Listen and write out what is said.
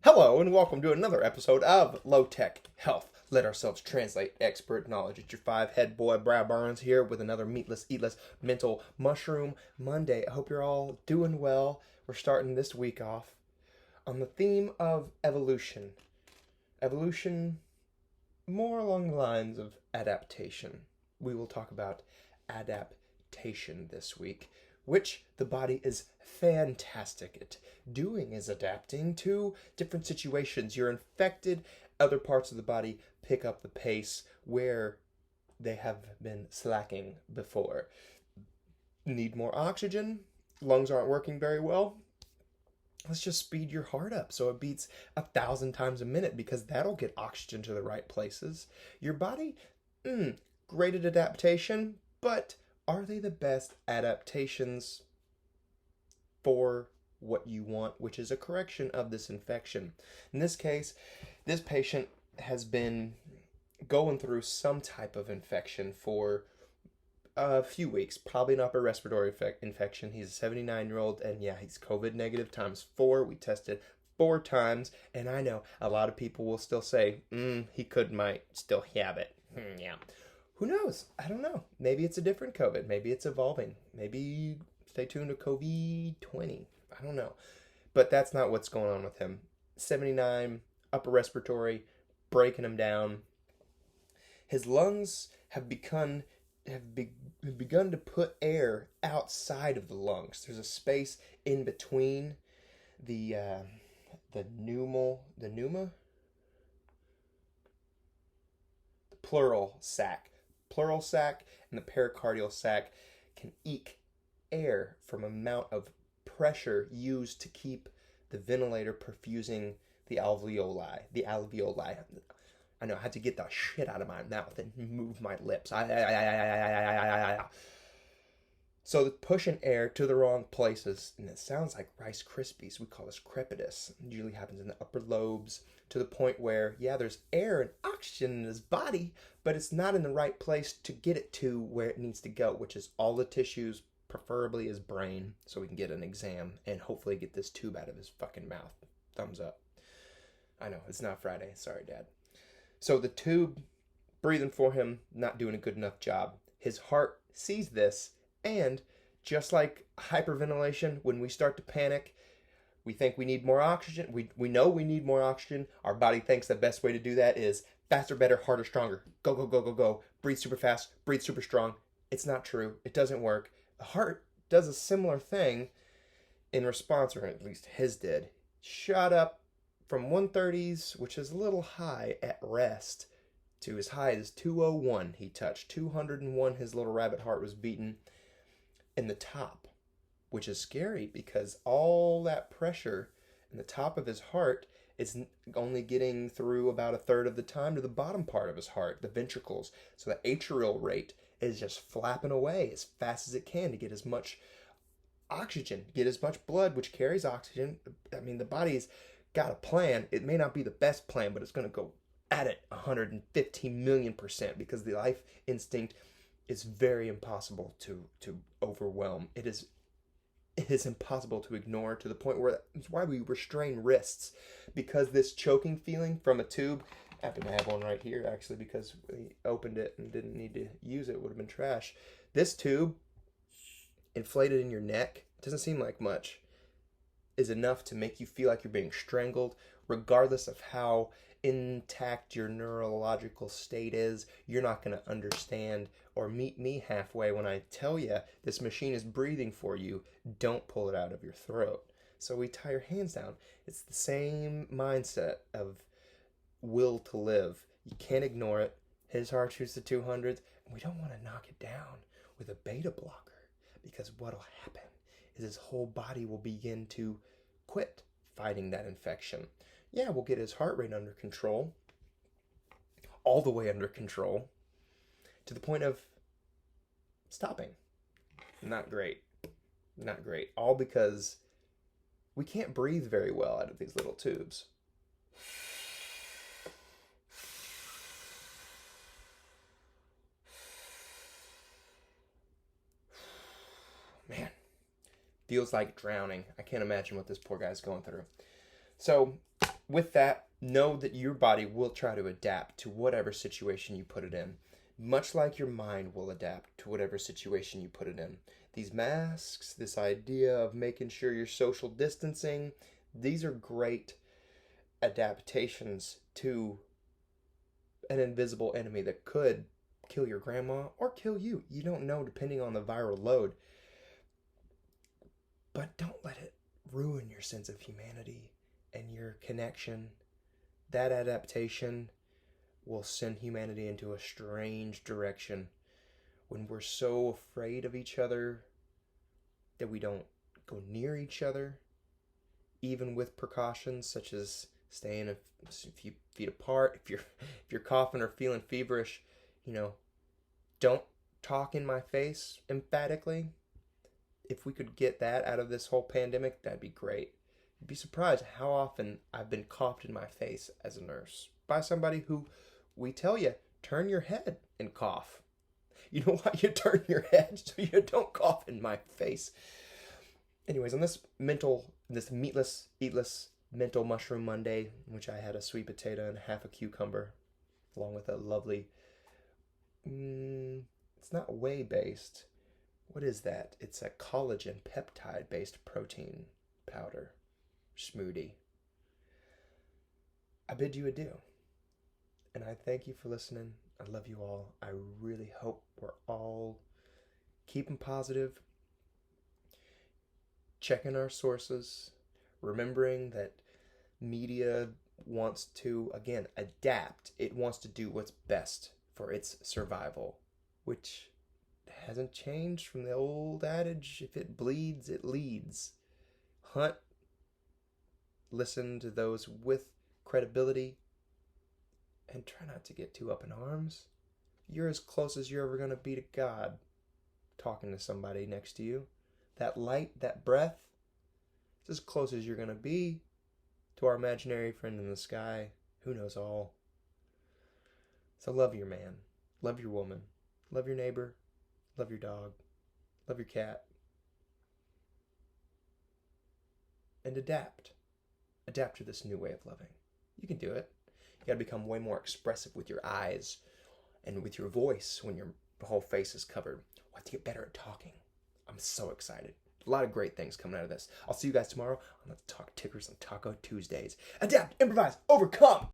Hello and welcome to another episode of Low Tech Health. Let ourselves translate expert knowledge. It's your five-head boy, Brad Burns, here with another Meatless, Eatless Mental Mushroom Monday. I hope you're all doing well. We're starting this week off on the theme of evolution. Evolution, more along the lines of adaptation. We will talk about adaptation this week, which the body is fantastic at doing, is adapting to different situations. You're infected, other parts of the body pick up the pace where they have been slacking before. Need more oxygen? Lungs aren't working very well? Let's just speed your heart up so it beats 1,000 times a minute, because that'll get oxygen to the right places. Your body, great at adaptation, but are they the best adaptations for what you want, which is a correction of this infection? In this case, this patient has been going through some type of infection for a few weeks, probably an upper respiratory infection. He's a 79-year-old, and yeah, he's COVID negative times 4. We tested 4 times, and I know a lot of people will still say, he might still have it. Yeah. Who knows? I don't know. Maybe it's a different COVID. Maybe it's evolving. Maybe stay tuned to COVID-20. I don't know. But that's not what's going on with him. 79, upper respiratory, breaking him down. His lungs have begun to put air outside of the lungs. There's a space in between the pleural sac and the pericardial sac can eke air from amount of pressure used to keep the ventilator perfusing the alveoli. I know, I had to get the shit out of my mouth and move my lips. So pushing air to the wrong places, and it sounds like Rice Krispies. We call this crepitus. It usually happens in the upper lobes, to the point where, yeah, there's air and oxygen in his body, but it's not in the right place to get it to where it needs to go, which is all the tissues, preferably his brain, so we can get an exam and hopefully get this tube out of his fucking mouth. Thumbs up. I know, it's not Friday. Sorry, Dad. So the tube, breathing for him, not doing a good enough job. His heart sees this, and just like hyperventilation, when we start to panic, we think we need more oxygen. We know we need more oxygen. Our body thinks the best way to do that is faster, better, harder, stronger. Go, go, go, go, go. Breathe super fast. Breathe super strong. It's not true. It doesn't work. The heart does a similar thing in response, or at least his did. Shot up from 130s, which is a little high at rest, to as high as 201 he touched. 201 his little rabbit heart was beating in the top, which is scary because all that pressure in the top of his heart is only getting through about a third of the time to the bottom part of his heart, the ventricles. So the atrial rate is just flapping away as fast as it can to get as much oxygen, get as much blood, which carries oxygen. I mean, the body's got a plan. It may not be the best plan, but it's going to go at it 115 million%, because the life instinct is very impossible to overwhelm. It is impossible to ignore, to the point where it's why we restrain wrists, because this choking feeling from a tube, I happen to have one right here actually, because we opened it and didn't need to use it, would have been trash. This tube inflated in your neck, doesn't seem like much, is enough to make you feel like you're being strangled, regardless of how intact your neurological state is. You're not going to understand or meet me halfway when I tell you this machine is breathing for you. Don't pull it out of your throat. So we tie your hands down. It's the same mindset of will to live. You can't ignore it. His heart shoots to 200s, and we don't want to knock it down with a beta blocker, because what'll happen is his whole body will begin to quit fighting that infection. Yeah, we'll get his heart rate under control, all the way under control, to the point of stopping. Not great. Not great. All because we can't breathe very well out of these little tubes. Man, feels like drowning. I can't imagine what this poor guy's going through. So with that, know that your body will try to adapt to whatever situation you put it in, much like your mind will adapt to whatever situation you put it in. These masks, this idea of making sure you're social distancing, these are great adaptations to an invisible enemy that could kill your grandma or kill you. You don't know, depending on the viral load. But don't let it ruin your sense of humanity and your connection. That adaptation will send humanity into a strange direction when we're so afraid of each other that we don't go near each other, even with precautions such as staying a few feet apart. If you're coughing or feeling feverish, don't talk in my face emphatically. If we could get that out of this whole pandemic, that'd be great. You'd be surprised how often I've been coughed in my face as a nurse by somebody who we tell you, turn your head and cough. You know why you turn your head? So you don't cough in my face. Anyways, on this Meatless, Eatless mental mushroom Monday, in which I had a sweet potato and half a cucumber, along with a lovely, it's not whey-based. What is that? It's a collagen peptide-based protein powder smoothie. I bid you adieu. And I thank you for listening. I love you all. I really hope we're all keeping positive, checking our sources, remembering that media wants to, again, adapt. It wants to do what's best for its survival, which hasn't changed from the old adage, if it bleeds, it leads. Hunt, listen to those with credibility, and try not to get too up in arms. You're as close as you're ever going to be to God talking to somebody next to you. That light, that breath, it's as close as you're going to be to our imaginary friend in the sky who knows all. So love your man, love your woman, love your neighbor, love your dog, love your cat, and adapt. Adapt to this new way of loving. You can do it. You got to become way more expressive with your eyes and with your voice when your whole face is covered. We'll have to get better at talking. I'm so excited. A lot of great things coming out of this. I'll see you guys tomorrow on Let's Talk Tickers on Taco Tuesdays. Adapt, improvise, overcome!